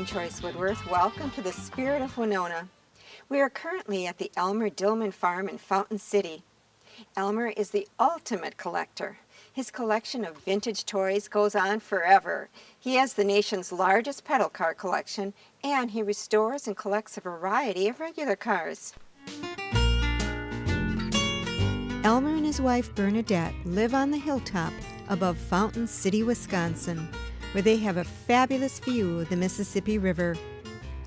Joyce Woodworth. Welcome to the Spirit of Winona. We are currently at the Elmer Duellman farm in Fountain City. Elmer is the ultimate collector. His collection of vintage toys goes on forever. He has the nation's largest pedal car collection, and he restores and collects a variety of regular cars. Elmer and his wife Bernadette live on the hilltop above Fountain City, Wisconsin, where they have a fabulous view of the Mississippi River.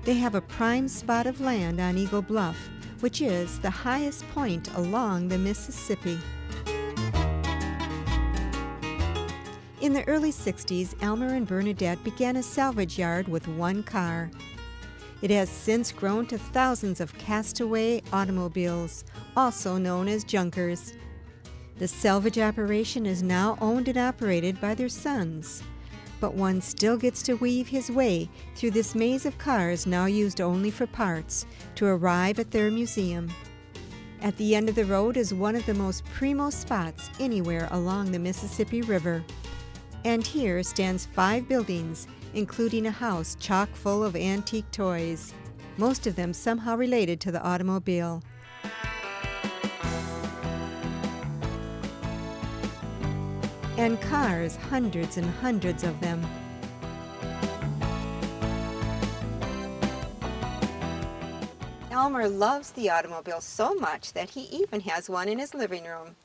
They have a prime spot of land on Eagle Bluff, which is the highest point along the Mississippi. In the early 60s, Elmer and Bernadette began a salvage yard with one car. It has since grown to thousands of castaway automobiles, also known as junkers. The salvage operation is now owned and operated by their sons, but one still gets to weave his way through this maze of cars now used only for parts to arrive at their museum. At the end of the road is one of the most primo spots anywhere along the Mississippi River. And here stands 5 buildings, including a house chock full of antique toys, most of them somehow related to the automobile. And cars, hundreds and hundreds of them. Elmer loves the automobile so much that he even has one in his living room.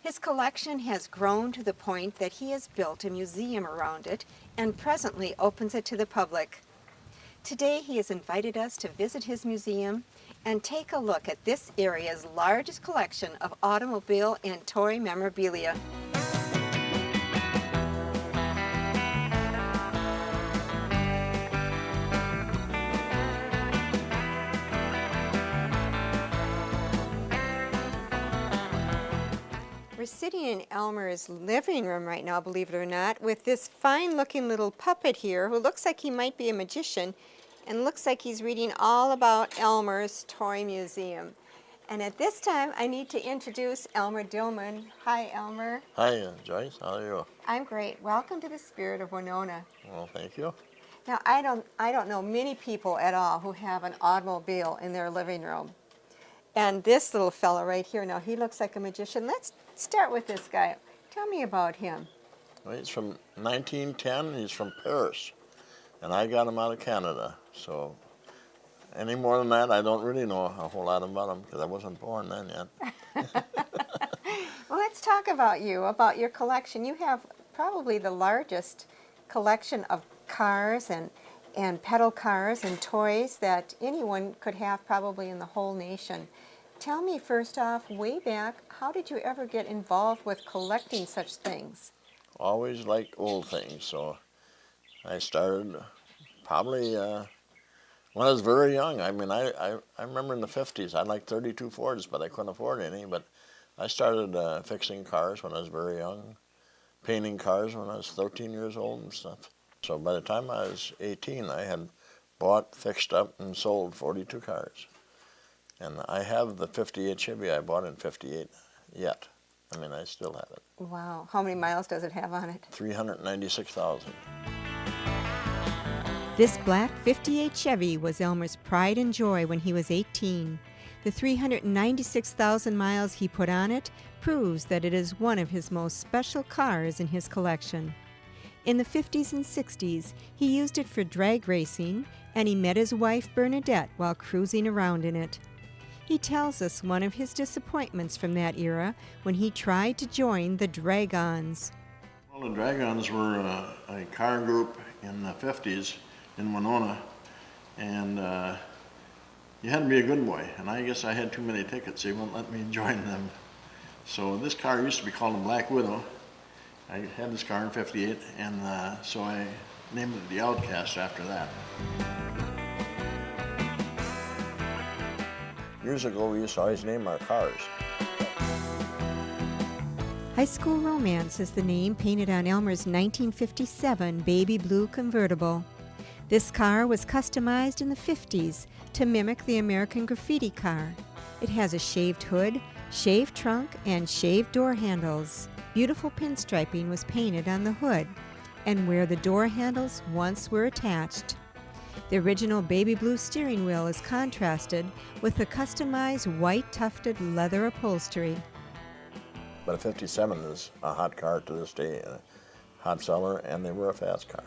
His collection has grown to the point that he has built a museum around it and presently opens it to the public. Today he has invited us to visit his museum and take a look at this area's largest collection of automobile and toy memorabilia. We're sitting in Elmer's living room right now, believe it or not, with this fine-looking little puppet here who looks like he might be a magician and looks like he's reading all about Elmer's Toy Museum. And at this time, I need to introduce Elmer Duellman. Hi, Elmer. Hi, Joyce. How are you? I'm great. Welcome to the Spirit of Winona. Well, thank you. Now, I don't know many people at all who have an automobile in their living room. And this little fella right here, now he looks like a magician. Let's start with this guy. Tell me about him. Well, he's from 1910. He's from Paris. And I got him out of Canada. So any more than that, I don't really know a whole lot about him because I wasn't born then yet. Well, let's talk about you, about your collection. You have probably the largest collection of cars and pedal cars and toys that anyone could have probably in the whole nation. Tell me first off, way back, how did you ever get involved with collecting such things? Always liked old things, so I started probably when I was very young. I mean, I remember in the 50s, I liked 32 Fords, but I couldn't afford any. But I started fixing cars when I was very young, painting cars when I was 13 years old and stuff. So by the time I was 18, I had bought, fixed up, and sold 42 cars. And I have the 58 Chevy I bought in 58 yet. I mean, I still have it. Wow. How many miles does it have on it? 396,000. This black 58 Chevy was Elmer's pride and joy when he was 18. The 396,000 miles he put on it proves that it is one of his most special cars in his collection. In the 50s and 60s, he used it for drag racing, and he met his wife Bernadette while cruising around in it. He tells us one of his disappointments from that era when he tried to join the Drag-Ons. Well, the Drag-Ons were a car group in the 50s in Winona, and you had to be a good boy, and I guess I had too many tickets. They wouldn't let me join them. So this car used to be called a Black Widow. I had this car in 58, and so I named it the Outcast after that. Years ago, we used to always name our cars. High School Romance is the name painted on Elmer's 1957 baby blue convertible. This car was customized in the 50s to mimic the American graffiti car. It has a shaved hood, shaved trunk, and shaved door handles. Beautiful pinstriping was painted on the hood and where the door handles once were attached. The original baby blue steering wheel is contrasted with the customized white tufted leather upholstery. But a 57 is a hot car to this day, a hot seller, and they were a fast car.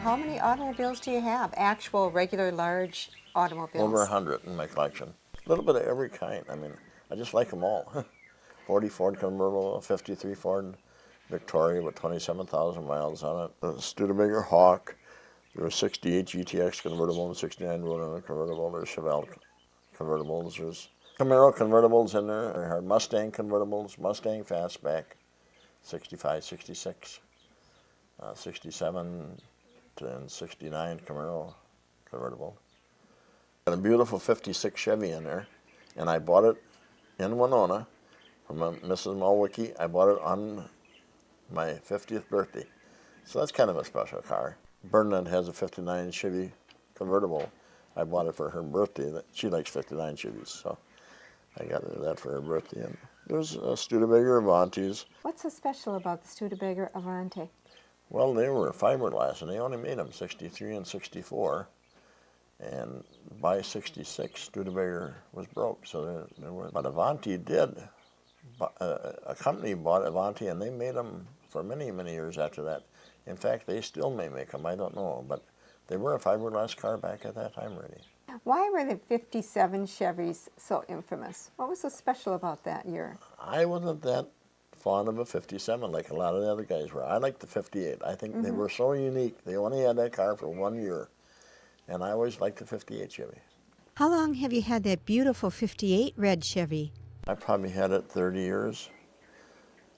How many automobiles do you have? Actual, regular, large automobiles? Over 100 in my collection. A little bit of every kind. I mean, I just like them all. 40 Ford convertible, a 53 Ford Victoria with 27,000 miles on it. A Studebaker Hawk. There were 68 GTX convertible and 69 Winona convertible. There's Chevelle convertibles. There's Camaro convertibles in there. There are Mustang convertibles, Mustang Fastback, 65, 66, 67 and 69 Camaro convertible. Got a beautiful 56 Chevy in there, and I bought it in Winona from Mrs. Mulwicki. I bought it on my 50th birthday. So that's kind of a special car. Bernadette has a 59 Chevy convertible. I bought it for her birthday. She likes 59 Chevys, so I got her that for her birthday. And there's a Studebaker Avantis. What's so special about the Studebaker Avante? Well, they were fiberglass, and they only made them 63 and 64. And by 66, Studebaker was broke, so there were. But Avanti did. A company bought Avanti, and they made them for many, many years after that. In fact, they still may make them, I don't know, but they were a fiberglass car back at that time already. Why were the 57 Chevys so infamous? What was so special about that year? I wasn't that fond of a 57 like a lot of the other guys were. I liked the 58. I think they were so unique. They only had that car for 1 year, and I always liked the 58 Chevy. How long have you had that beautiful 58 red Chevy? I probably had it 30 years.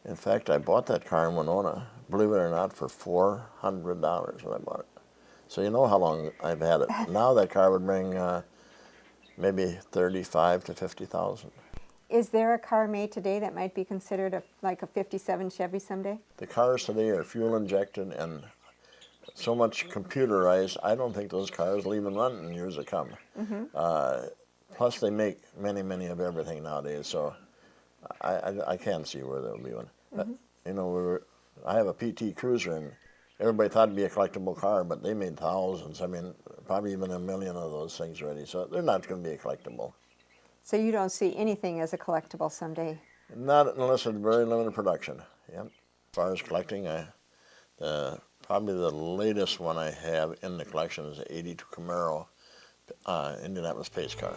In fact, I bought that car in Winona, believe it or not, for $400 when I bought it. So you know how long I've had it. Now that car would bring maybe 35 to 50,000. Is there a car made today that might be considered like a 57 Chevy someday? The cars today are fuel injected and so much computerized, I don't think those cars will even run in years to come. Plus they make many, many of everything nowadays, so I can't see where there'll be one. You know, I have a PT Cruiser, and everybody thought it'd be a collectible car, but they made thousands. I mean, probably even 1 million of those things already, so they're not going to be a collectible. So you don't see anything as a collectible someday? Not unless it's very limited production. Yep. As far as collecting, probably the latest one I have in the collection is an '82 Camaro Indianapolis pace car.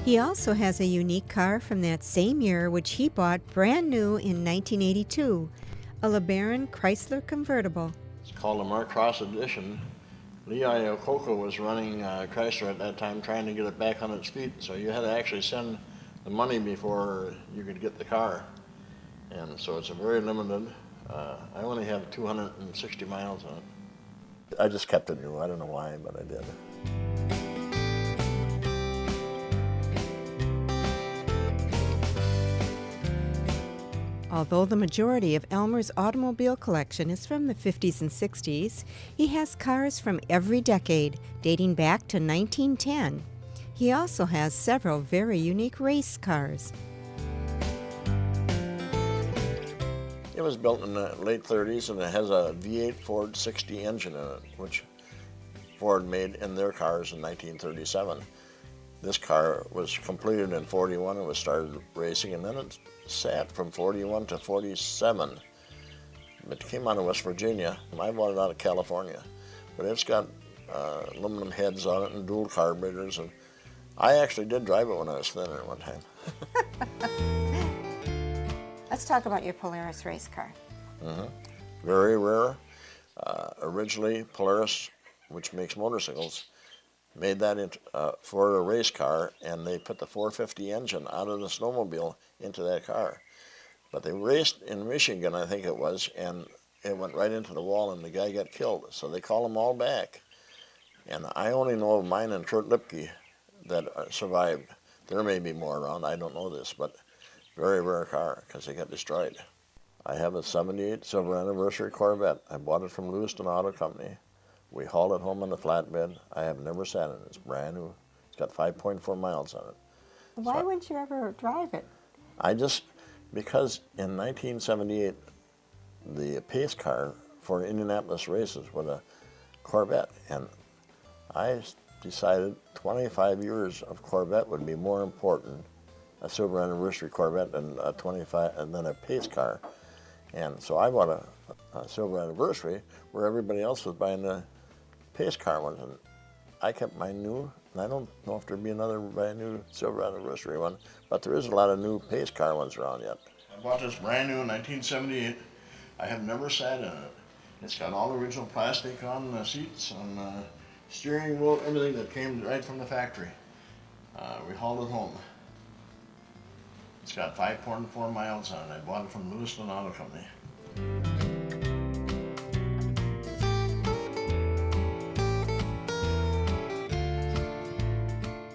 He also has a unique car from that same year, which he bought brand new in 1982, a LeBaron Chrysler convertible. It's called a Mark Cross Edition. Lee Iacocca was running Chrysler at that time, trying to get it back on its feet, so you had to actually send the money before you could get the car. And so it's a very limited. I only have 260 miles on it. I just kept it new. I don't know why, but I did. Although the majority of Elmer's automobile collection is from the 50s and 60s, he has cars from every decade, dating back to 1910. He also has several very unique race cars. It was built in the late 30s, and it has a V8 Ford 60 engine in it, which Ford made in their cars in 1937. This car was completed in 41 and was started racing, and then it sat from 41 to 47. It came out of West Virginia. I bought it out of California, but it's got aluminum heads on it and dual carburetors, and I actually did drive it when I was thinner one time. Let's talk about your Polaris race car. Very rare. Originally, Polaris, which makes motorcycles, made that into, for a race car, and they put the 450 engine out of the snowmobile into that car. But they raced in Michigan, I think it was, and it went right into the wall, and the guy got killed. So they call them all back. And I only know of mine and Kurt Lipke that survived. There may be more around, I don't know this, but very rare car because they got destroyed. I have a '78 Silver Anniversary Corvette. I bought it from Lewiston Auto Company. We hauled it home on the flatbed. I have never sat in it. It's brand new. It's got 5.4 miles on it. Why wouldn't you ever drive it? Because in 1978, the pace car for Indianapolis races with a Corvette, and I decided 25 years of Corvette would be more important, a silver anniversary Corvette, than a pace car. And so I bought a silver anniversary where everybody else was buying the pace car ones, and I kept my new, and I don't know if there'd be another brand new silver anniversary one, but there is a lot of new pace car ones around yet. I bought this brand new in 1978. I have never sat in it. It's got all the original plastic on the seats, on the steering wheel, everything that came right from the factory. We hauled it home. It's got 5.4 miles on it. I bought it from Lewiston Auto Company.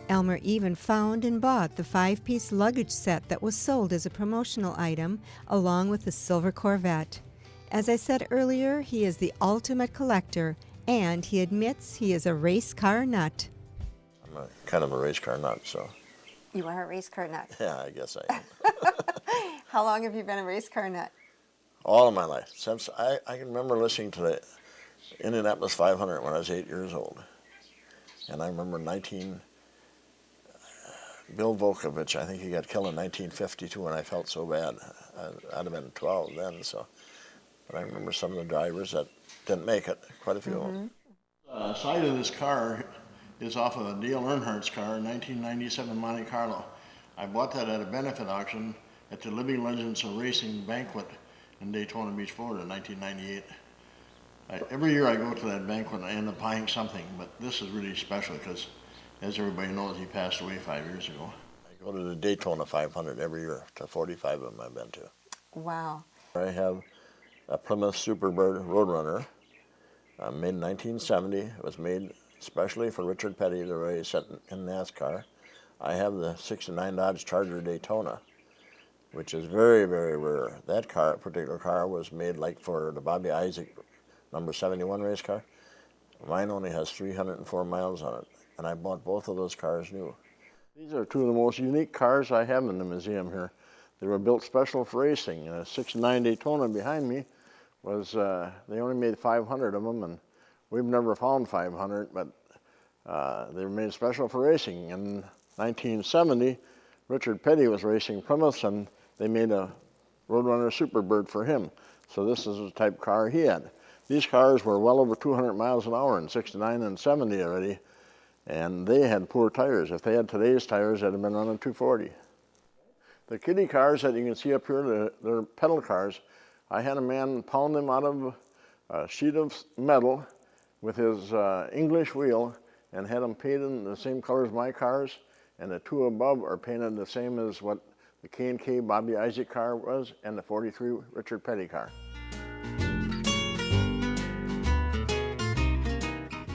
Elmer even found and bought the 5-piece luggage set that was sold as a promotional item, along with the silver Corvette. As I said earlier, he is the ultimate collector, and he admits he is a race car nut. I'm kind of a race car nut, so. You are a race car nut? Yeah, I guess I am. How long have you been a race car nut? All of my life. Since I can remember listening to the Indianapolis 500 when I was 8 years old. And I remember Bill Volkovich, I think he got killed in 1952, and I felt so bad. I'd have been 12 then, so. But I remember some of the drivers that didn't make it, quite a few of them. The side of this car is off of Dale Earnhardt's car in 1997 Monte Carlo. I bought that at a benefit auction at the Living Legends of Racing banquet in Daytona Beach, Florida in 1998. Every year I go to that banquet and I end up buying something, but this is really special because, as everybody knows, he passed away 5 years ago. I go to the Daytona 500 every year, to 45 of them I've been to. Wow. I have a Plymouth Superbird Roadrunner, made in 1970. It was made especially for Richard Petty to race in NASCAR. I have the '69 Dodge Charger Daytona, which is very, very rare. That particular car was made like for the Bobby Isaac number 71 race car. Mine only has 304 miles on it, and I bought both of those cars new. These are two of the most unique cars I have in the museum here. They were built special for racing. A '69 Daytona behind me was, they only made 500 of them, and we've never found 500, but they were made special for racing. In 1970, Richard Petty was racing Plymouths, and they made a Roadrunner Superbird for him. So this is the type of car he had. These cars were well over 200 miles an hour in '69 and '70 already, and they had poor tires. If they had today's tires, they'd have been running 240. The kiddie cars that you can see up here, they're pedal cars. I had a man pound them out of a sheet of metal with his English wheel and had them painted the same color as my cars, and the two above are painted the same as what the K&K Bobby Isaac car was and the '43 Richard Petty car.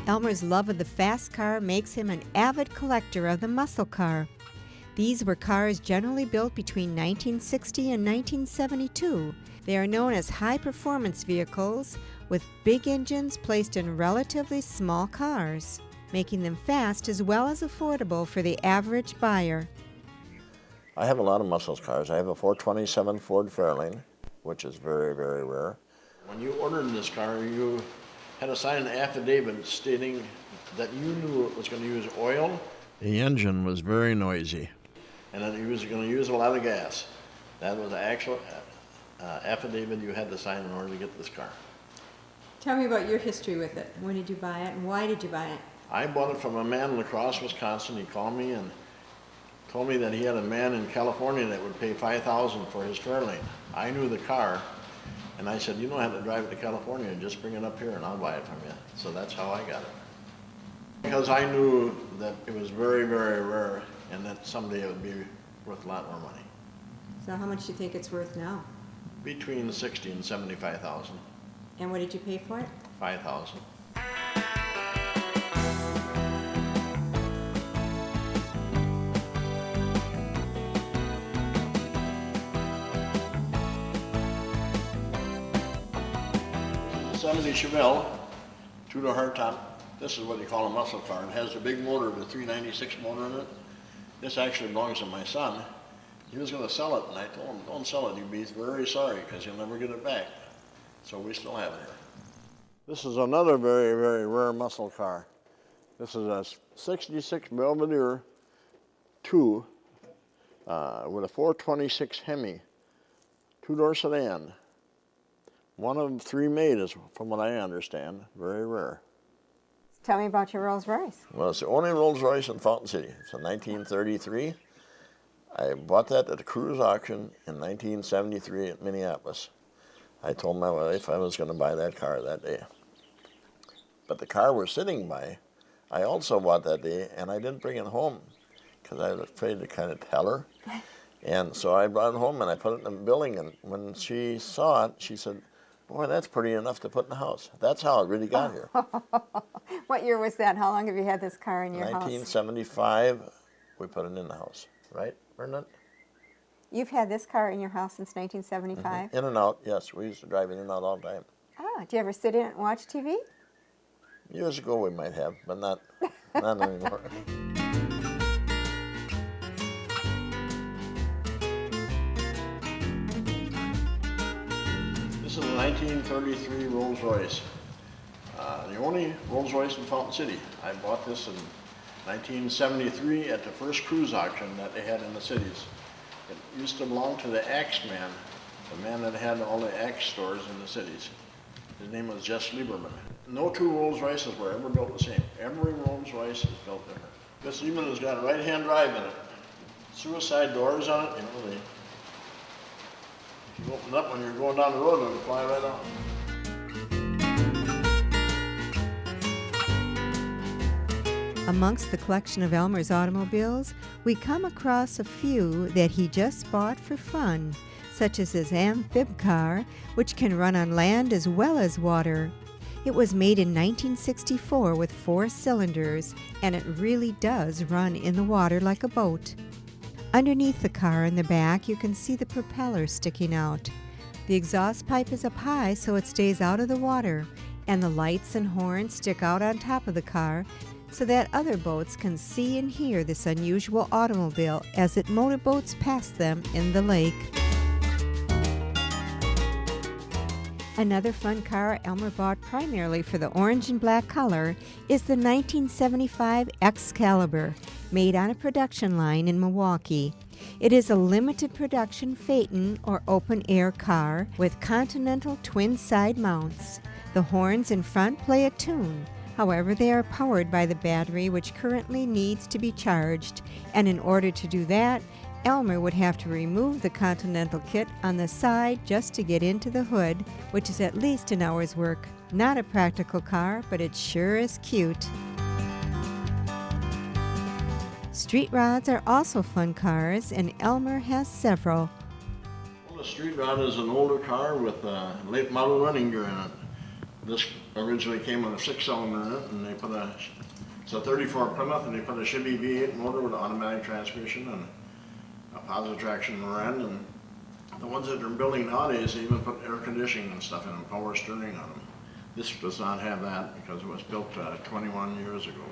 Elmer's love of the fast car makes him an avid collector of the muscle car. These were cars generally built between 1960 and 1972. They are known as high-performance vehicles with big engines placed in relatively small cars, making them fast as well as affordable for the average buyer. I have a lot of muscle cars. I have a 427 Ford Fairlane, which is very, very rare. When you ordered this car, you had to sign an affidavit stating that you knew it was going to use oil. The engine was very noisy, and that it was going to use a lot of gas. That was the actual affidavit you had to sign in order to get this car. Tell me about your history with it. When did you buy it, and why did you buy it? I bought it from a man in La Crosse, Wisconsin. He called me and told me that he had a man in California that would pay $5,000 for his Fairlane. I knew the car, and I said, you don't have to drive it to California, just bring it up here and I'll buy it from you. So that's how I got it. Because I knew that it was very, very rare and that someday it would be worth a lot more money. So how much do you think it's worth now? Between $60,000 and $75,000. And what did you pay for it? $5,000. '70 Chevelle, two-door hardtop. This is what you call a muscle car. It has a big motor, the 396 motor in it. This actually belongs to my son. He was going to sell it, and I told him, don't sell it. You'd be very sorry because you'll never get it back. So we still have it here. This is another very, very rare muscle car. This is a 66 Belvedere 2 with a 426 Hemi, two-door sedan. One of 3 made, is from what I understand. Very rare. Tell me about your Rolls Royce. Well, it's the only Rolls Royce in Fountain City. It's a 1933. I bought that at a cruise auction in 1973 at Minneapolis. I told my wife I was going to buy that car that day. But the car we're sitting by, I also bought that day, and I didn't bring it home because I was afraid to kind of tell her. And so I brought it home and I put it in the building, and when she saw it, she said, "Boy, that's pretty enough to put in the house." That's how it really got here. What year was that? How long have you had this car in your house? 1975, we put it in the house, right, Bernadette? You've had this car in your house since 1975? In and out, yes. We used to drive in and out all the time. Ah, do you ever sit in it and watch TV? Years ago we might have, but not anymore. This is a 1933 Rolls Royce. The only Rolls Royce in Fountain City. I bought this in 1973 at the first cruise auction that they had in the cities. It used to belong to the axe man, the man that had all the axe stores in the cities. His name was Jess Lieberman. No 2 Rolls Royces were ever built the same. Every Rolls Royce is built different. This even has got a right-hand drive in it. Suicide doors on it, if you open it up when you're going down the road, it'll fly right out. Amongst the collection of Elmer's automobiles, we come across a few that he just bought for fun, such as his amphib car, which can run on land as well as water. It was made in 1964 with 4 cylinders, and it really does run in the water like a boat. Underneath the car in the back, you can see the propeller sticking out. The exhaust pipe is up high so it stays out of the water, and the lights and horns stick out on top of the car so that other boats can see and hear this unusual automobile as it motorboats past them in the lake. Another fun car Elmer bought primarily for the orange and black color is the 1975 Excalibur, made on a production line in Milwaukee. It is a limited production phaeton or open-air car with Continental twin side mounts. The horns in front play a tune. However, they are powered by the battery, which currently needs to be charged, and in order to do that, Elmer would have to remove the Continental kit on the side just to get into the hood, which is at least an hour's work. Not a practical car, but it sure is cute. Street rods are also fun cars, and Elmer has several. Well, the street rod is an older car with late model running gear in it. This originally came with a 6-cylinder in it, and it's a 34 Plymouth, and they put a Chevy V8 motor with an automatic transmission and a positive traction rear end. And the ones that they're building nowadays, they even put air conditioning and stuff in them, power steering on them. This does not have that because it was built 21 years ago.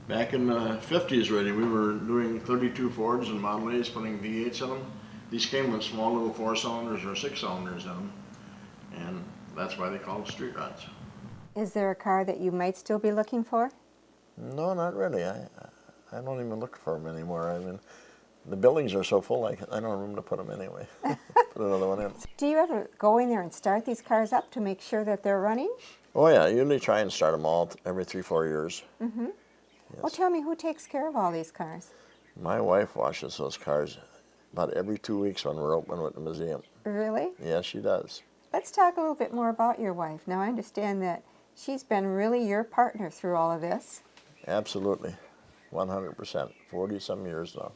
Back in the 50s already, we were doing 32 Fords and Model A's, putting V8s in them. These came with small little 4-cylinders or 6-cylinders in them, and that's why they call them street rods. Is there a car that you might still be looking for? No, not really. I don't even look for them anymore. I mean, the buildings are so full, I don't have room to put them anyway. Put another one in. Do you ever go in there and start these cars up to make sure that they're running? Oh yeah, I usually try and start them all every 3-4 years. Mm-hmm. Yes. Well, tell me, who takes care of all these cars? My wife washes those cars about every 2 weeks when we're open with the museum. Really? Yes, she does. Let's talk a little bit more about your wife. Now, I understand that she's been really your partner through all of this. Absolutely, 100%. 40-some years now,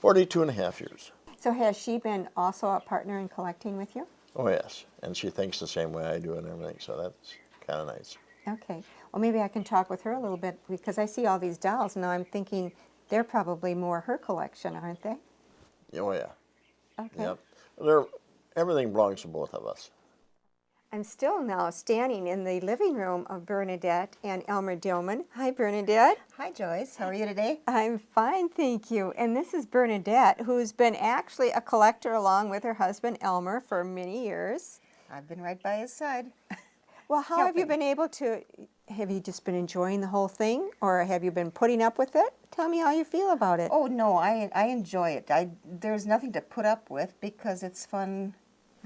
42 and a half years. So has she been also a partner in collecting with you? Oh yes, and she thinks the same way I do and everything, so that's kind of nice. Okay. Well, maybe I can talk with her a little bit, because I see all these dolls, and now I'm thinking they're probably more her collection, aren't they? Oh yeah. Okay. Yep. Everything belongs to both of us. I'm still now standing in the living room of Bernadette and Elmer Duellman. Hi, Bernadette. Hi, Joyce. How are you today? I'm fine, thank you. And this is Bernadette, who's been actually a collector along with her husband Elmer for many years. I've been right by his side. Well, how have you Helping. been able to, have you just been enjoying the whole thing, or have you been putting up with it? Tell me how you feel about it. Oh, no, I enjoy it. There's nothing to put up with because it's fun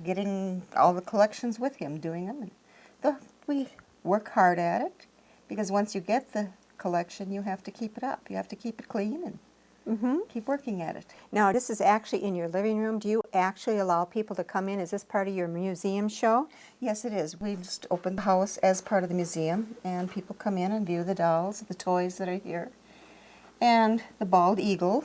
getting all the collections with him, doing them. And we work hard at it because once you get the collection, you have to keep it up. You have to keep it clean and keep working at it. Now, this is actually in your living room. Do you actually allow people to come in? Is this part of your museum show? Yes, it is. We just opened the house as part of the museum, and people come in and view the dolls, the toys that are here, and the bald eagle,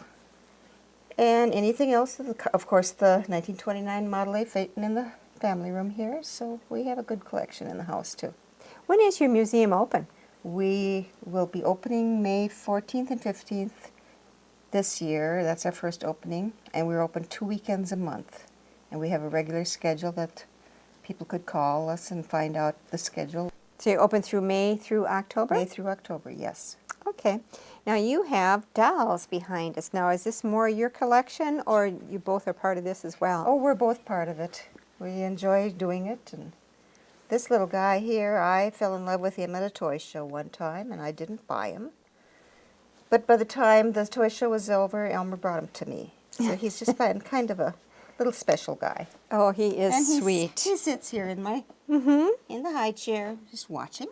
and anything else. Of course, the 1929 Model A Phaeton in the family room here, so we have a good collection in the house, too. When is your museum open? We will be opening May 14th and 15th this year. That's our first opening, and we're open 2 weekends a month. And we have a regular schedule that people could call us and find out the schedule. So you're open through May through October? May through October, yes. Okay. Now you have dolls behind us. Now is this more your collection, or you both are part of this as well? Oh, we're both part of it. We enjoy doing it. And this little guy here, I fell in love with him at a toy show one time, and I didn't buy him. But by the time the toy show was over, Elmer brought him to me. So he's just kind of a little special guy. Oh, he is And sweet. He sits here in my in the high chair, just watching.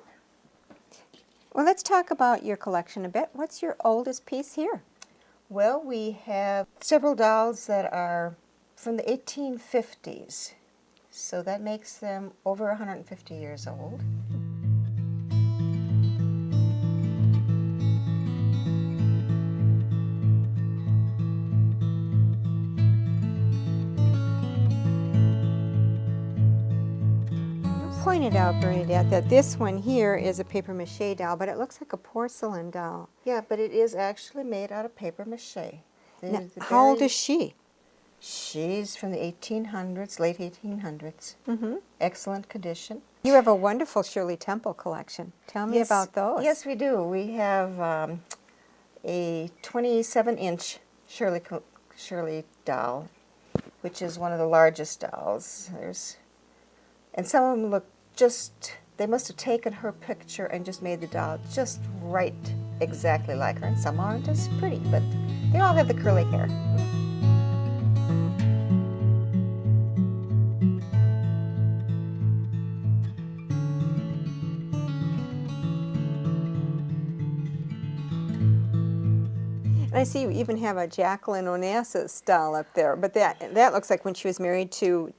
Well, let's talk about your collection a bit. What's your oldest piece here? Well, we have several dolls that are from the 1850s. So that makes them over 150 years old. Pointed out, Bernadette, that this one here is a paper mache doll, but it looks like a porcelain doll. Yeah, but it is actually made out of paper mache. Now, how old is she? She's from the 1800s, late 1800s. Excellent condition. You have a wonderful Shirley Temple collection. Tell me about those. Yes, we do. We have a 27-inch Shirley doll, which is one of the largest dolls. And some of them look they must have taken her picture and just made the doll just right, exactly like her. And some aren't as pretty, but they all have the curly hair. And I see you even have a Jacqueline Onassis doll up there, but that looks like when she was married to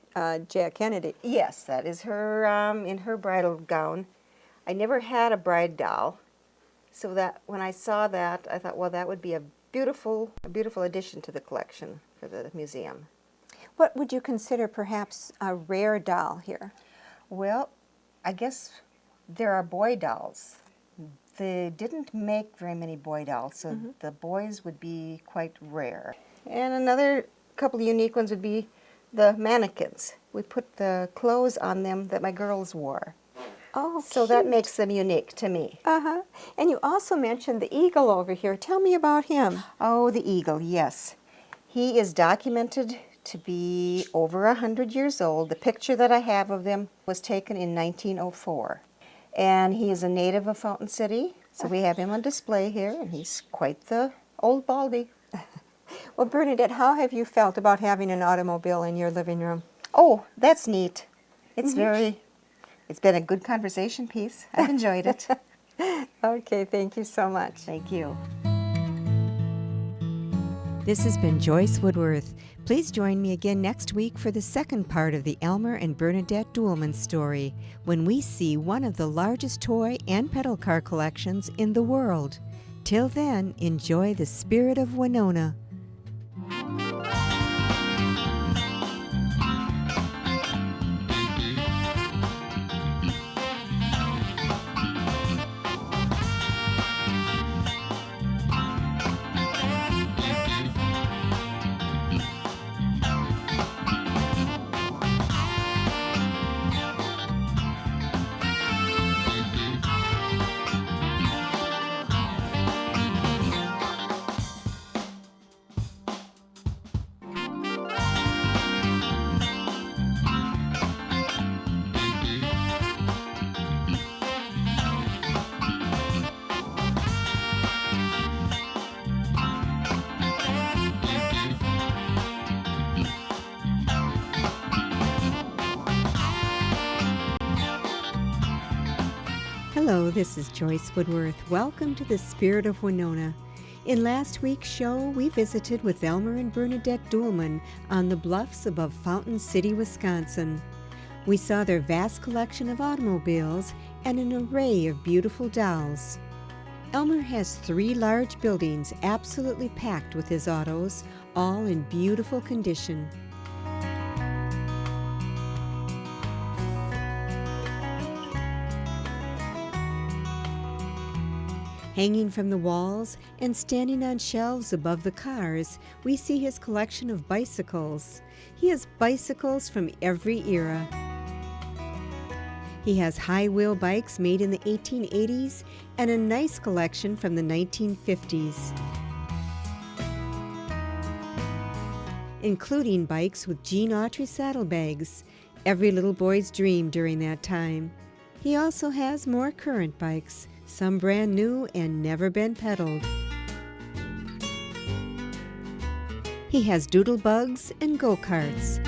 Jack Kennedy. Yes, that is her in her bridal gown. I never had a bride doll, so that when I saw that, I thought, well, that would be a beautiful addition to the collection for the museum. What would you consider perhaps a rare doll here? Well, I guess there are boy dolls. They didn't make very many boy dolls, so the boys would be quite rare. And another couple of unique ones would be the mannequins. We put the clothes on them that my girls wore. Oh, so that makes them unique to me. Uh-huh. And you also mentioned the eagle over here. Tell me about him. Oh, the eagle, yes. He is documented to be over 100 years old. The picture that I have of them was taken in 1904. And he is a native of Fountain City, so we have him on display here, and he's quite the old baldy. Well, Bernadette, how have you felt about having an automobile in your living room? Oh, that's neat. It's it's been a good conversation piece. I've enjoyed it. Okay, thank you so much. Thank you. This has been Joyce Woodworth. Please join me again next week for the second part of the Elmer and Bernadette Duellman story, when we see one of the largest toy and pedal car collections in the world. Till then, enjoy the Spirit of Winona. Hello, this is Joyce Woodworth. Welcome to the Spirit of Winona. In last week's show, we visited with Elmer and Bernadette Duellman on the bluffs above Fountain City, Wisconsin. We saw their vast collection of automobiles and an array of beautiful dolls. Elmer has 3 large buildings absolutely packed with his autos, all in beautiful condition. Hanging from the walls and standing on shelves above the cars, we see his collection of bicycles. He has bicycles from every era. He has high-wheel bikes made in the 1880s and a nice collection from the 1950s, including bikes with Gene Autry saddlebags, every little boy's dream during that time. He also has more current bikes, some brand new and never been pedaled. He has doodlebugs and go-karts.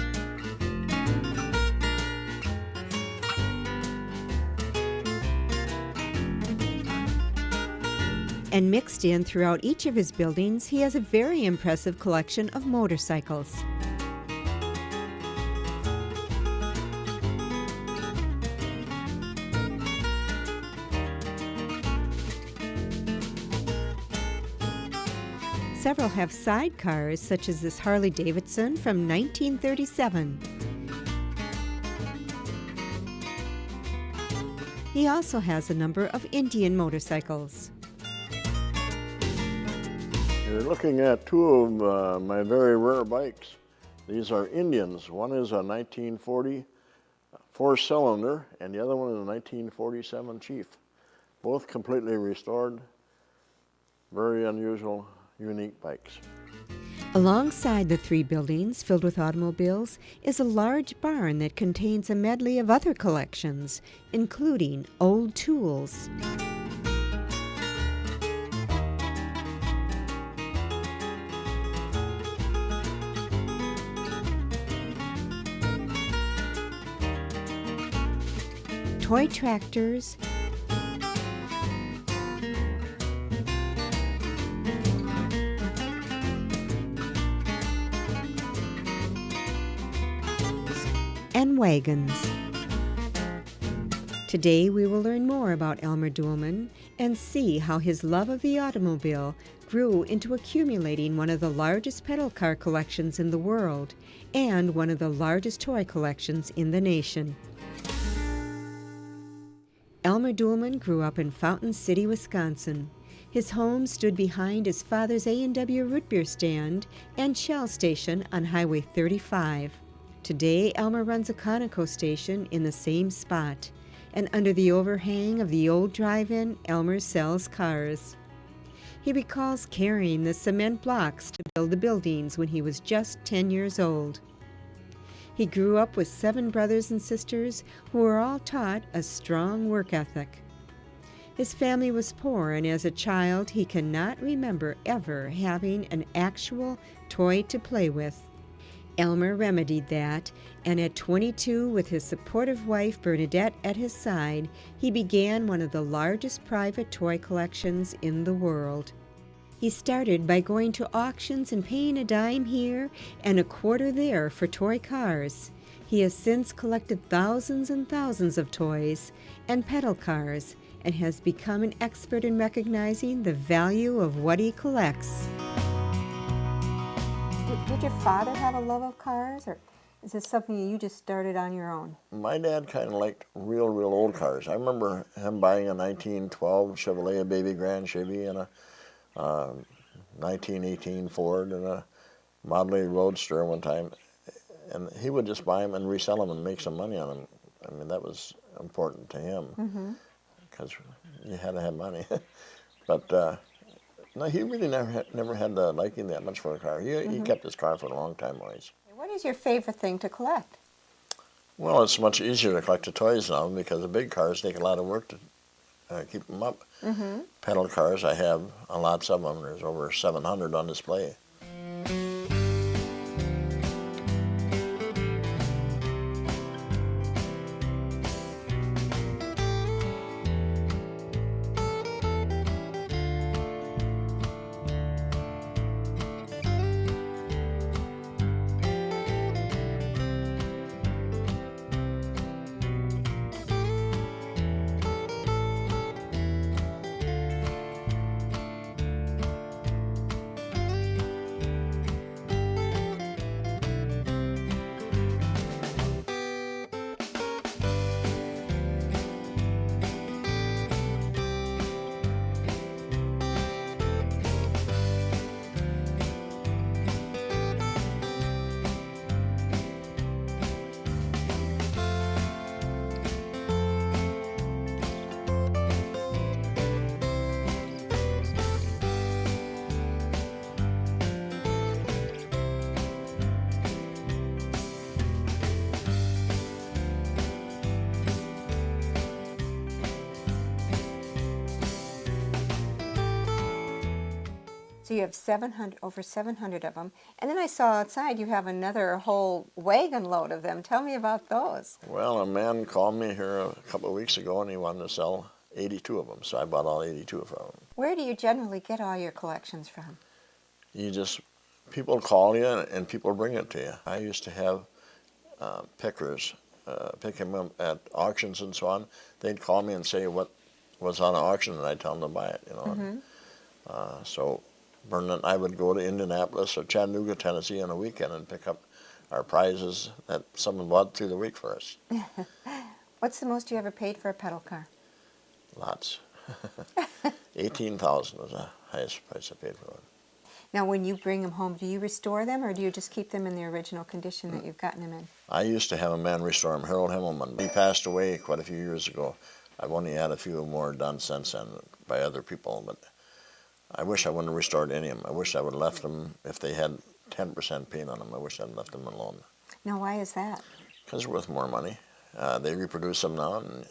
And mixed in throughout each of his buildings, he has a very impressive collection of motorcycles. Several have sidecars, such as this Harley-Davidson from 1937. He also has a number of Indian motorcycles. You're looking at 2 of my very rare bikes. These are Indians. One is a 1940 4-cylinder, and the other one is a 1947 Chief. Both completely restored, very unusual, unique bikes. Alongside the 3 buildings filled with automobiles is a large barn that contains a medley of other collections, including old tools, toy tractors, and wagons. Today we will learn more about Elmer Duellman and see how his love of the automobile grew into accumulating one of the largest pedal car collections in the world and one of the largest toy collections in the nation. Elmer Duellman grew up in Fountain City, Wisconsin. His home stood behind his father's A&W root beer stand and Shell station on Highway 35. Today, Elmer runs a Conoco station in the same spot, and under the overhang of the old drive-in, Elmer sells cars. He recalls carrying the cement blocks to build the buildings when he was just 10 years old. He grew up with 7 brothers and sisters who were all taught a strong work ethic. His family was poor, and as a child, he cannot remember ever having an actual toy to play with. Elmer remedied that, and at 22, with his supportive wife Bernadette at his side, he began one of the largest private toy collections in the world. He started by going to auctions and paying a dime here and a quarter there for toy cars. He has since collected thousands and thousands of toys and pedal cars and has become an expert in recognizing the value of what he collects. Did your father have a love of cars, or is this something you just started on your own? My dad kind of liked real old cars. I remember him buying a 1912 Chevrolet, a baby Grand Chevy, and a 1918 Ford, and a Model A Roadster one time. And he would just buy them and resell them and make some money on them. I mean, that was important to him, because you had to have money. But no, he really never had the liking that much for a car. He kept his car for a long time always. What is your favorite thing to collect? Well, it's much easier to collect the toys now because the big cars take a lot of work to keep them up. Pedal cars, I have lots of them. There's over 700 on display. So you have over 700 of them. And then I saw outside you have another whole wagon load of them. Tell me about those. Well, a man called me here a couple of weeks ago and he wanted to sell 82 of them, so I bought all 82 from him. Where do you generally get all your collections from? People call you and people bring it to you. I used to have pickers pick them up at auctions and so on. They'd call me and say what was on auction and I'd tell them to buy it, you know. So Vernon and I would go to Indianapolis or Chattanooga, Tennessee on a weekend and pick up our prizes that someone bought through the week for us. What's the most you ever paid for a pedal car? Lots. 18,000 was the highest price I paid for one. Now, when you bring them home, do you restore them, or do you just keep them in the original condition that you've gotten them in? I used to have a man restore them, Harold Himmelman. He passed away quite a few years ago. I've only had a few more done since then by other people, but I wish I wouldn't have restored any of them. I wish I would have left them, if they had 10% paint on them, I wish I'd left them alone. Now, why is that? Because they're worth more money. They reproduce them now, and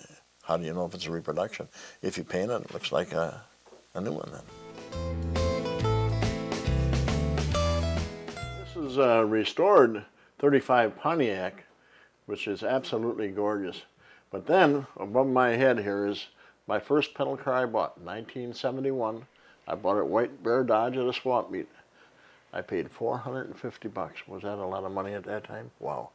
how do you know if it's a reproduction? If you paint it, it looks like a new one then. This is a restored 35 Pontiac, which is absolutely gorgeous. But then, above my head here is my first pedal car I bought, 1971. I bought it White Bear Dodge at a swap meet. I paid $450. Was that a lot of money at that time? Wow.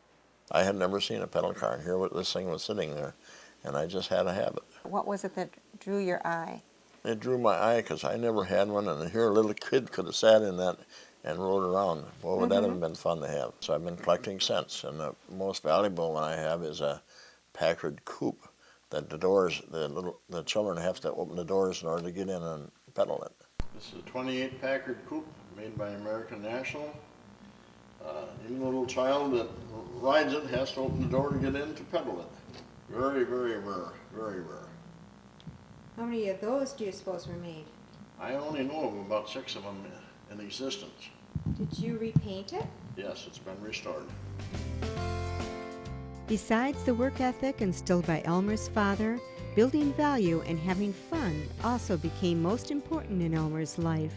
I had never seen a pedal car, and here this thing was sitting there, and I just had to have it. What was it that drew your eye? It drew my eye because I never had one, and here a little kid could have sat in that and rode around. Well, would that have been fun to have? So I've been collecting since, and the most valuable one I have is a Packard coupe that the doors, the children have to open the doors in order to get in and pedal it. This is a 28 Packard coupe made by American National. Any little child that rides it has to open the door to get in to pedal it. Very, very rare, very rare. How many of those do you suppose were made? I only know of about 6 of them in existence. Did you repaint it? Yes, it's been restored. Besides the work ethic instilled by Elmer's father, building value and having fun also became most important in Elmer's life.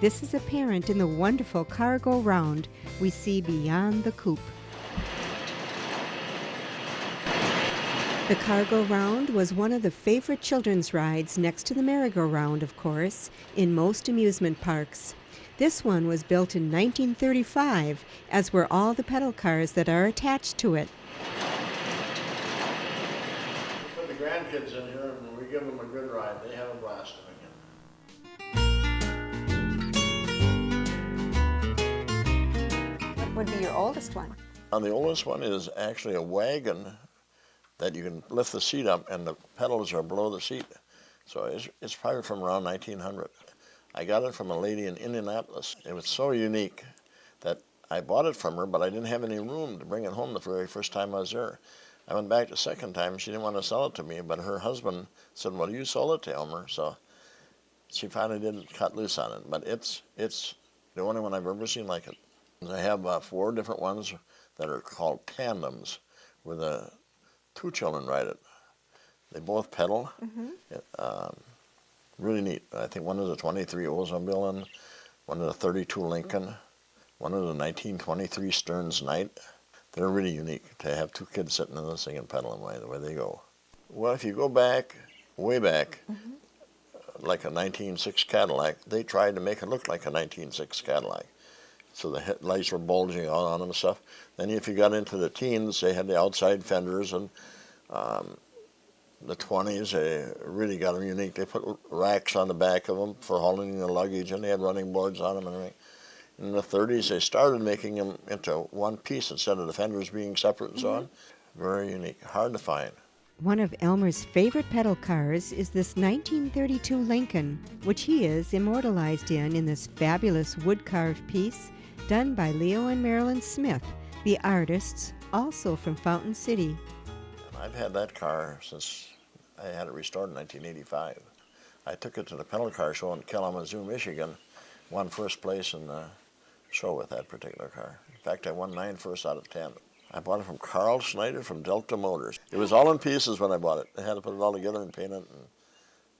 This is apparent in the wonderful cargo round we see beyond the coupe. The cargo round was one of the favorite children's rides next to the merry-go-round, of course, in most amusement parks. This one was built in 1935, as were all the pedal cars that are attached to it. We put the grandkids in here and we give them a good ride. They have a blast doing it. What would be your oldest one? The oldest one is actually a wagon that you can lift the seat up and the pedals are below the seat. So it's probably from around 1900. I got it from a lady in Indianapolis. It was so unique that I bought it from her, but I didn't have any room to bring it home the very first time I was there. I went back the second time. She didn't want to sell it to me, but her husband said, well, you sold it to Elmer. So she finally didn't cut loose on it, but it's the only one I've ever seen like it. I have 4 different ones that are called tandems, where the 2 children ride it. They both pedal. Really neat. I think one is a 23 Oldsmobile, one is a 32 Lincoln, one is a 1923 Stearns Knight. They're really unique to have 2 kids sitting in this thing and pedaling the way they go. Well, if you go back, way back, like a 1906 Cadillac, they tried to make it look like a 1906 Cadillac. So the headlights were bulging out on them and stuff. Then if you got into the teens, they had the outside fenders, and the 20s, they really got them unique. They put racks on the back of them for hauling the luggage, and they had running boards on them and everything. In the 30s, they started making them into one piece instead of the fenders being separate and so on. Very unique, hard to find. One of Elmer's favorite pedal cars is this 1932 Lincoln, which he is immortalized in this fabulous wood-carved piece done by Leo and Marilyn Smith, the artists, also from Fountain City. I've had that car since I had it restored in 1985. I took it to the pedal car show in Kalamazoo, Michigan, won first place in the show with that particular car. In fact, I won 9 first out of 10. I bought it from Carl Schneider from Delta Motors. It was all in pieces when I bought it. I had to put it all together and paint it.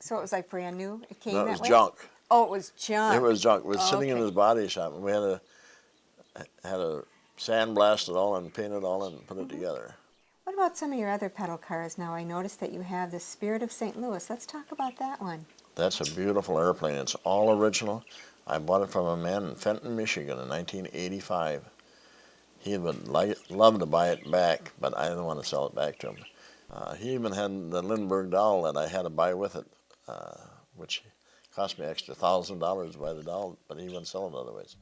So it was like brand new? It came No, that it was way? junk. Oh, it was junk. It was junk. It was Oh, sitting in okay. his body shop, and we had to sandblast it all and paint it all and put it together. What about some of your other pedal cars now? I noticed that you have the Spirit of St. Louis. Let's talk about that one. That's a beautiful airplane. It's all original. I bought it from a man in Fenton, Michigan in 1985. He would love to buy it back, but I didn't want to sell it back to him. He even had the Lindbergh doll that I had to buy with it, which cost me extra $1,000 to buy the doll, but he wouldn't sell it otherwise.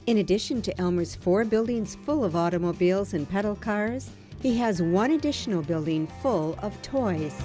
In addition to Elmer's 4 buildings full of automobiles and pedal cars, he has one additional building full of toys.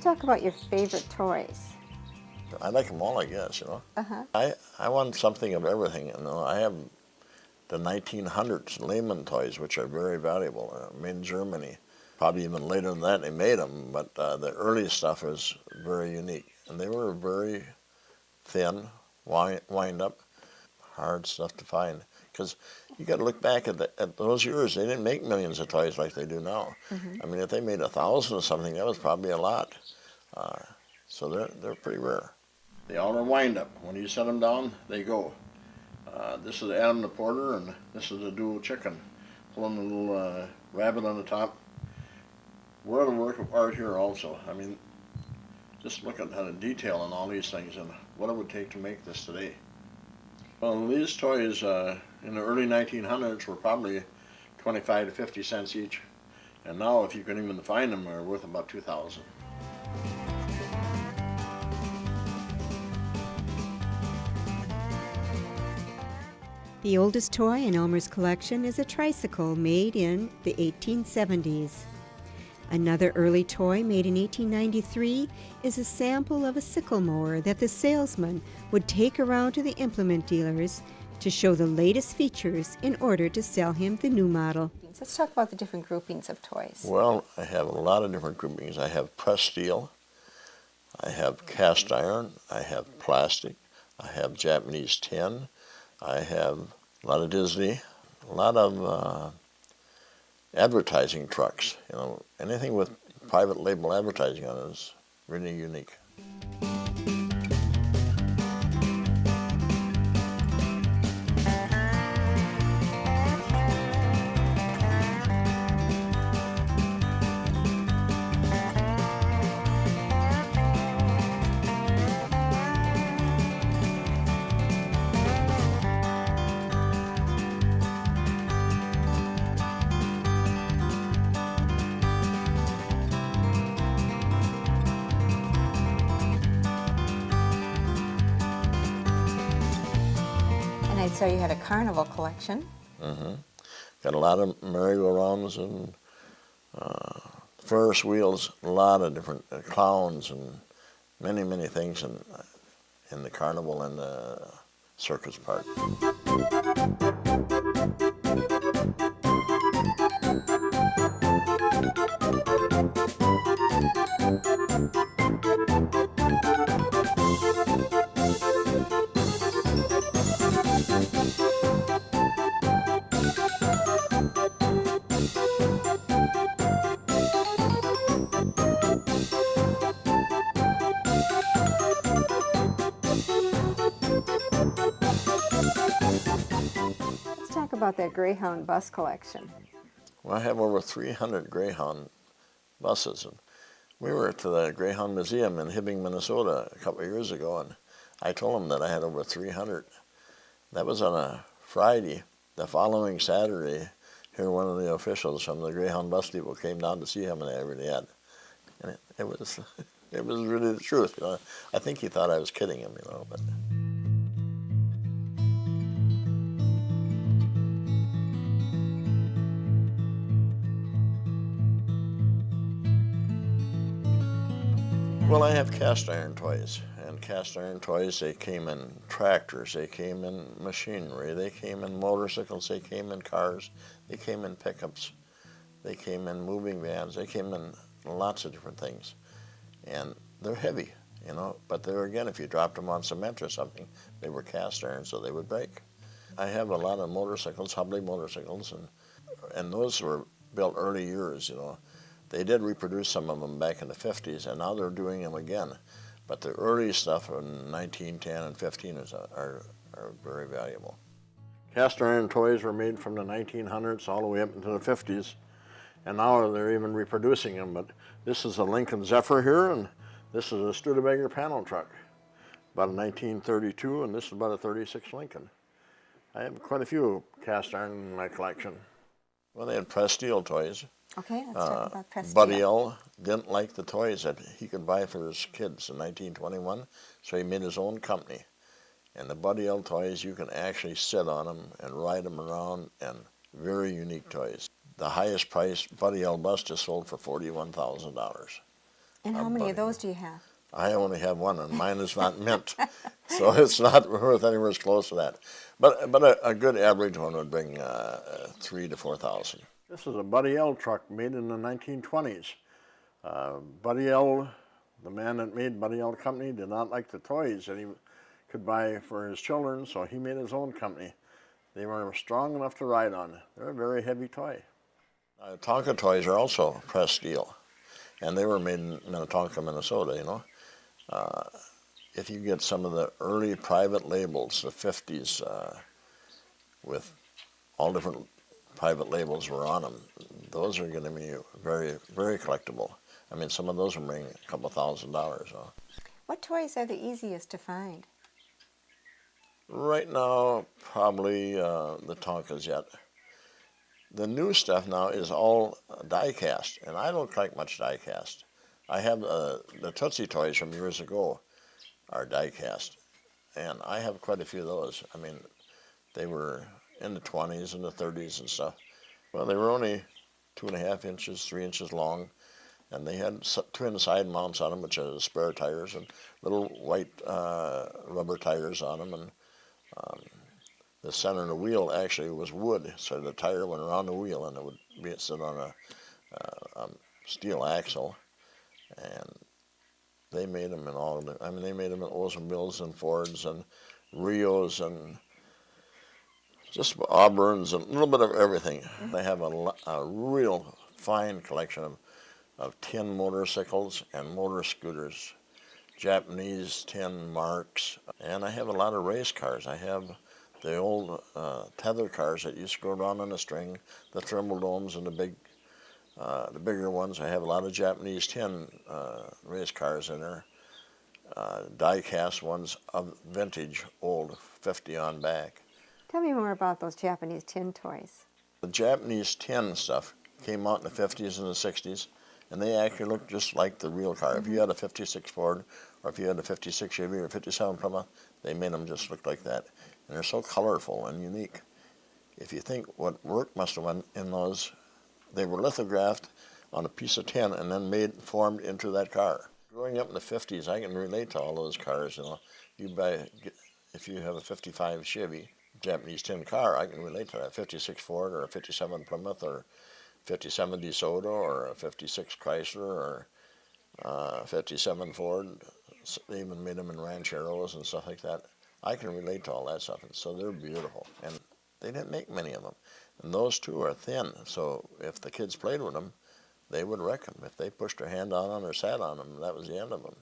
Talk about your favorite toys. I like them all, I guess, you know. Uh-huh. I want something of everything, you know. I have the 1900s Lehman toys, which are very valuable, made in Germany. Probably even later than that they made them, but the early stuff is very unique. And they were very thin, wind up, hard stuff to find. Because you got to look back at those years. They didn't make millions of toys like they do now. I mean, if they made 1,000 of something, that was probably a lot. So they're pretty rare. They all are wind up. When you set them down, they go. This is Adam the Porter, and this is a dual chicken, pulling a little rabbit on the top. We're at a work of art here also. I mean, just look at the detail on all these things and what it would take to make this today. Well, these toys in the early 1900s were probably 25 to 50 cents each, and now if you can even find them, they're worth about 2,000. The oldest toy in Elmer's collection is a tricycle made in the 1870s. Another early toy made in 1893 is a sample of a sickle mower that the salesman would take around to the implement dealers to show the latest features in order to sell him the new model. Let's talk about the different groupings of toys. Well, I have a lot of different groupings. I have pressed steel, I have cast iron, I have plastic, I have Japanese tin, I have a lot of Disney, a lot of advertising trucks. You know, anything with private label advertising on it is really unique. So you had a carnival collection. Got a lot of merry-go-rounds and Ferris wheels, a lot of different clowns and many, many things in the carnival and the circus park. About that Greyhound bus collection. Well, I have over 300 Greyhound buses. And We were at the Greyhound Museum in Hibbing, Minnesota a couple of years ago, and I told them that I had over 300. That was on a Friday. The following Saturday, here one of the officials from the Greyhound bus depot came down to see how many I really had. And it was it was really the truth. You know. I think he thought I was kidding him, you know, but. Well, I have cast iron toys, and cast iron toys, they came in tractors, they came in machinery, they came in motorcycles, they came in cars, they came in pickups, they came in moving vans, they came in lots of different things. And they're heavy, you know, but there again, if you dropped them on cement or something, they were cast iron, so they would break. I have a lot of motorcycles, Hubley motorcycles, and those were built early years, you know. They did reproduce some of them back in the 50s, and now they're doing them again. But the early stuff in 1910 and 15 are very valuable. Cast iron toys were made from the 1900s all the way up into the 50s, and now they're even reproducing them. But this is a Lincoln Zephyr here, and this is a Studebaker panel truck, about a 1932, and this is about a 36 Lincoln. I have quite a few cast iron in my collection. Well, they had pressed steel toys. Okay, let's talk about pressed Buddy steel. L didn't like the toys that he could buy for his kids in 1921, so he made his own company. And the Buddy L toys, you can actually sit on them and ride them around, and very unique toys. The highest priced Buddy L bus just sold for $41,000. And how many of those do you have? I only have one, and mine is not mint, so it's not worth anywhere close to that. But a good average one would bring 3,000 to 4,000. This is a Buddy L truck made in the 1920s. Buddy L, the man that made Buddy L Company, did not like the toys that he could buy for his children, so he made his own company. They were strong enough to ride on. They're a very heavy toy. Tonka toys are also pressed steel, and they were made in Minnetonka, Minnesota, you know. If you get some of the early private labels, the 50s, with all different private labels were on them, those are going to be very, very collectible. I mean, some of those will bring a couple $1,000s. What toys are the easiest to find? Right now, probably the Tonkas yet. The new stuff now is all die cast, and I don't like much die cast. I have the Tootsie toys from years ago are die cast, and I have quite a few of those. I mean, they were in the 20s and the 30s and stuff. Well, they were only 2.5 inches, 3 inches long, and they had twin side mounts on them, which are spare tires, and little white rubber tires on them, and the center of the wheel actually was wood, so the tire went around the wheel, and it would sit on a steel axle. And they made them in all the, I mean, they made them in Oldsmobiles and Fords and Rios and just Auburns and a little bit of everything. They have a real fine collection of tin motorcycles and motor scooters, Japanese tin marks, and I have a lot of race cars. I have the old tether cars that used to go around on a string, the Trimble Domes and the bigger ones. I have a lot of Japanese tin race cars in there, die-cast ones of vintage, old, 50 on back. Tell me more about those Japanese tin toys. The Japanese tin stuff came out in the 50s and the 60s, and they actually looked just like the real car. If you had a 56 Ford, or if you had a 56 Chevy or 57 Plymouth, they made them just look like that. And they're so colorful and unique. If you think what work must have went in those, they were lithographed on a piece of tin and then formed into that car. Growing up in the 50s, I can relate to all those cars. You know, if you have a 55 Chevy Japanese tin car, I can relate to that. 56 Ford or a 57 Plymouth or 57 DeSoto or a 56 Chrysler or 57 Ford. They even made them in rancheros and stuff like that. I can relate to all that stuff, and so they're beautiful. And they didn't make many of them. And those two are thin, so if the kids played with them, they would wreck them. If they pushed their hand on them or sat on them, that was the end of them.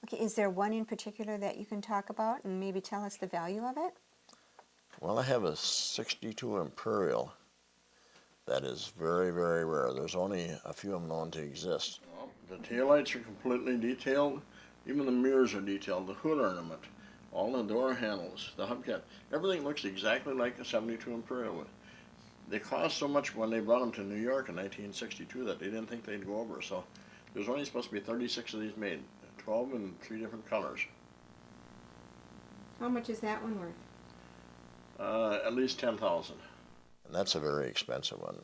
Okay, is there one in particular that you can talk about and maybe tell us the value of it? Well, I have a 62 Imperial That is very, very rare. There's only a few of them known to exist. The taillights are completely detailed. Even the mirrors are detailed. The hood ornament, all the door handles, the hubcap, everything looks exactly like a 72 Imperial would. They cost so much when they brought them to New York in 1962 that they didn't think they'd go over. So there's only supposed to be 36 of these made, 12 in 3 different colors. How much is that one worth? At least 10,000. And that's a very expensive one.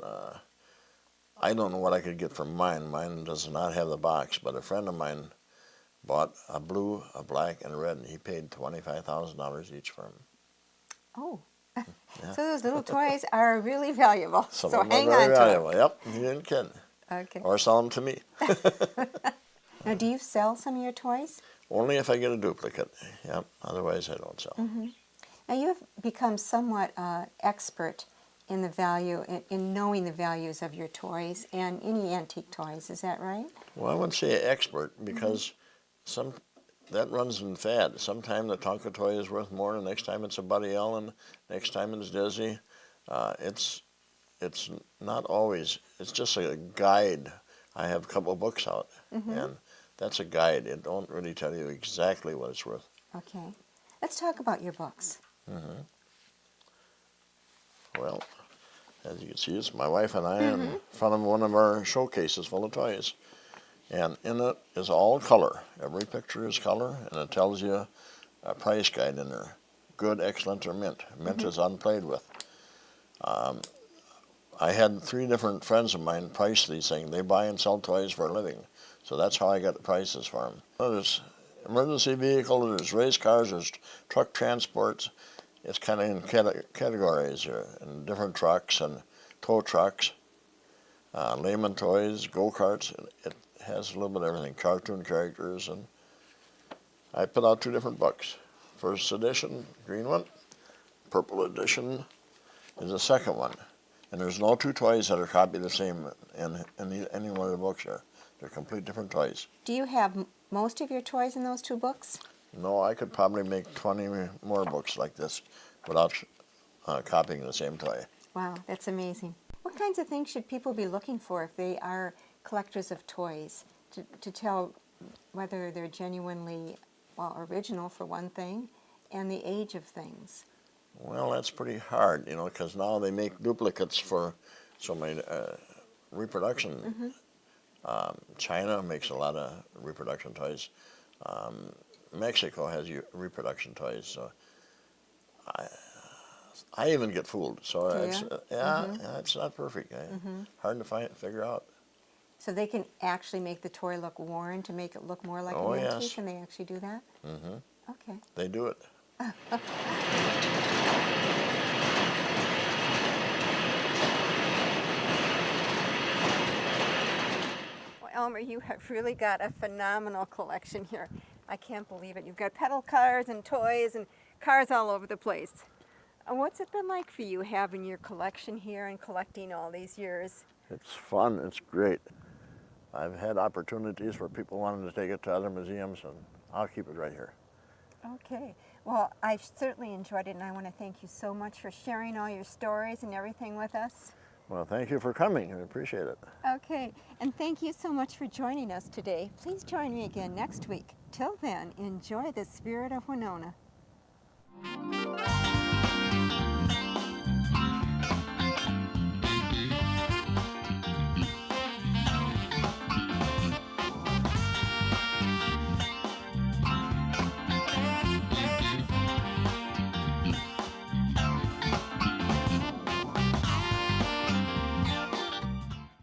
I don't know what I could get for mine. Mine does not have the box, but a friend of mine bought a blue, a black, and a red, and he paid $25,000 each for them. Oh. Yeah. So those little toys are really valuable. Some so of them hang are very on to valuable. them. Yep, you didn't kid. Okay. Or sell them to me. Now, do you sell some of your toys? Only if I get a duplicate. Yep, otherwise I don't sell. Mm-hmm. Now, you have become somewhat expert in the value, in knowing the values of your toys and any antique toys. Is that right? Well, I wouldn't say expert because that runs in fad. Sometime the Tonka toy is worth more, and next time it's a Buddy Allen, next time it's Dizzy. It's not always. It's just a guide. I have a couple of books out, and that's a guide. It don't really tell you exactly what it's worth. Okay. Let's talk about your books. Well, as you can see, it's my wife and I in front of one of our showcases full of toys. And in it is all color. Every picture is color, and it tells you a price guide in there. Good, excellent, or mint. Mint is unplayed with. I had 3 different friends of mine price these things. They buy and sell toys for a living. So that's how I got the prices for them. There's emergency vehicle, there's race cars, there's truck transports. It's kind of in categories here, and different trucks and tow trucks, layman toys, go-karts. It has a little bit of everything, cartoon characters, and I put out 2 different books. First edition, green one. Purple edition is the second one. And there's no 2 toys that are copied the same in any one of the books here. They're complete different toys. Do you have most of your toys in those 2 books? No, I could probably make 20 more books like this without copying the same toy. Wow, that's amazing. What kinds of things should people be looking for if they are collectors of toys to tell whether they're genuinely, well, original for one thing, and the age of things? Well, that's pretty hard, because now they make duplicates for so many reproduction. China makes a lot of reproduction toys. Mexico has reproduction toys, so I even get fooled. So it's not perfect. Hard to figure out. So they can actually make the toy look worn to make it look more like an antique, and they actually do that? Okay. They do it. Well, Elmer, you have really got a phenomenal collection here. I can't believe it. You've got pedal cars and toys and cars all over the place. What's it been like for you having your collection here and collecting all these years? It's fun. It's great. I've had opportunities where people wanted to take it to other museums, and I'll keep it right here. Okay. Well, I've certainly enjoyed it, and I want to thank you so much for sharing all your stories and everything with us. Well, thank you for coming. I appreciate it. Okay, and thank you so much for joining us today. Please join me again next week. Till then, enjoy the Spirit of Winona.